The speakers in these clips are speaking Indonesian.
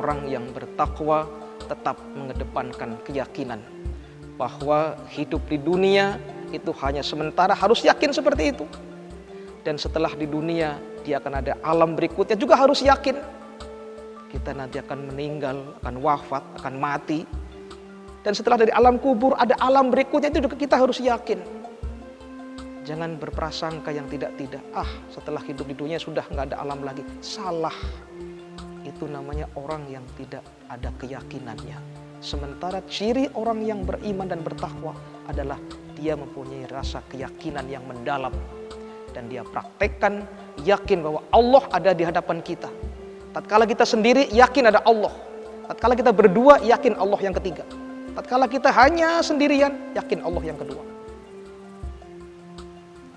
orang yang bertakwa tetap mengedepankan keyakinan bahwa hidup di dunia itu hanya sementara, harus yakin seperti itu. Dan setelah di dunia dia akan ada alam berikutnya, juga harus yakin. Kita nanti akan meninggal, akan wafat, akan mati. Dan setelah dari alam kubur ada alam berikutnya, itu juga kita harus yakin. Jangan berprasangka yang tidak-tidak. Setelah hidup di dunia sudah nggak ada alam lagi. Salah. Itu namanya orang yang tidak ada keyakinannya. Sementara ciri orang yang beriman dan bertakwa adalah dia mempunyai rasa keyakinan yang mendalam. Dan dia praktekkan, yakin bahwa Allah ada di hadapan kita. Tatkala kita sendiri, yakin ada Allah. Tatkala kita berdua, yakin Allah yang ketiga. Tatkala kita hanya sendirian, yakin Allah yang kedua.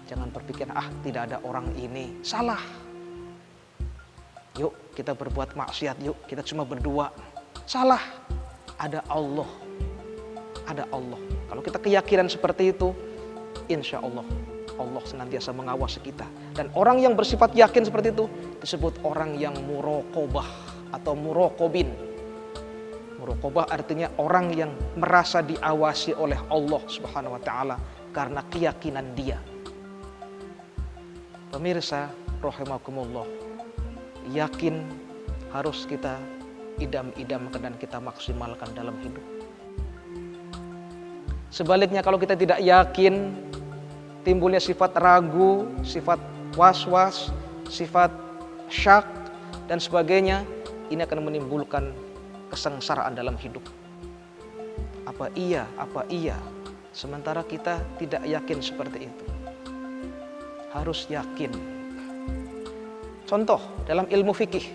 Jangan berpikir, tidak ada orang ini. Salah. Yuk kita berbuat maksiat, yuk kita cuma berdua. Salah. Ada Allah. Ada Allah. Kalau kita keyakinan seperti itu, insya Allah Allah senantiasa mengawasi kita. Dan orang yang bersifat yakin seperti itu disebut orang yang muraqabah atau muraqabin. Muraqabah artinya orang yang merasa diawasi oleh Allah Subhanahu wa taala karena keyakinan dia. Pemirsa rahimakumullah, yakin harus kita idam-idamkan dan kita maksimalkan dalam hidup. Sebaliknya kalau kita tidak yakin, timbulnya sifat ragu, sifat was-was, sifat syak dan sebagainya, ini akan menimbulkan kesengsaraan dalam hidup. Apa iya? Sementara kita tidak yakin seperti itu. Harus yakin. Contoh dalam ilmu fikih,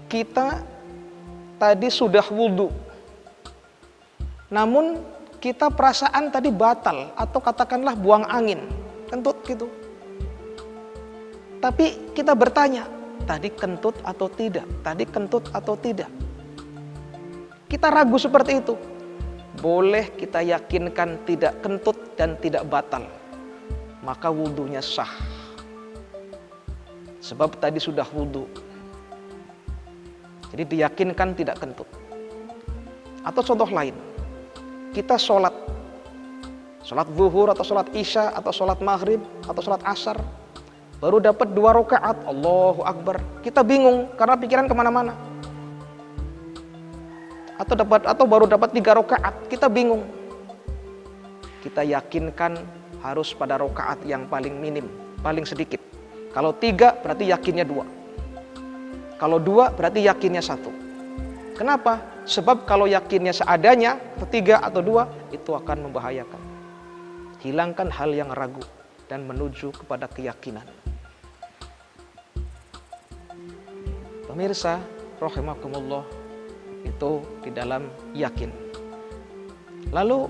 kita tadi sudah wudhu, namun kita perasaan tadi batal atau katakanlah buang angin, kentut gitu. Tapi kita bertanya, tadi kentut atau tidak? Tadi kentut atau tidak? Kita ragu seperti itu. Boleh kita yakinkan tidak kentut dan tidak batal, maka wudhunya sah. Sebab tadi sudah wudhu. Jadi diyakinkan tidak kentut. Atau contoh lain, kita sholat zuhur atau sholat isya atau sholat maghrib atau sholat asar, baru dapat 2 rakaat, Allahu Akbar. Kita bingung karena pikiran kemana-mana. Atau baru dapat 3 rakaat, kita bingung. Kita yakinkan harus pada rakaat yang paling minim, paling sedikit. Kalau 3 berarti yakinnya 2. Kalau 2 berarti yakinnya 1. Kenapa? Sebab kalau yakinnya seadanya, 3 atau 2, itu akan membahayakan. Hilangkan hal yang ragu dan menuju kepada keyakinan. Pemirsa rahimakumullah, itu di dalam yakin. Lalu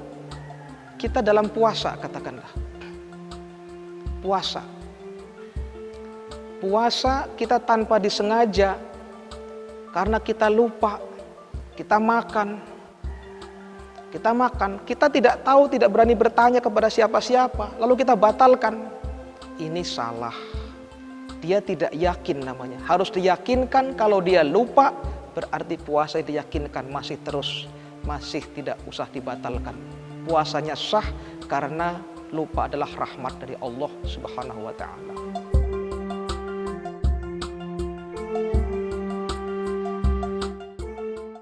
kita dalam puasa, katakanlah. Puasa kita tanpa disengaja, karena kita lupa, kita makan, kita tidak tahu, tidak berani bertanya kepada siapa-siapa, lalu kita batalkan. Ini salah. Dia tidak yakin namanya. Harus diyakinkan. Kalau dia lupa, berarti puasa diyakinkan masih terus, masih tidak usah dibatalkan. Puasanya sah karena lupa adalah rahmat dari Allah Subhanahu wa taala.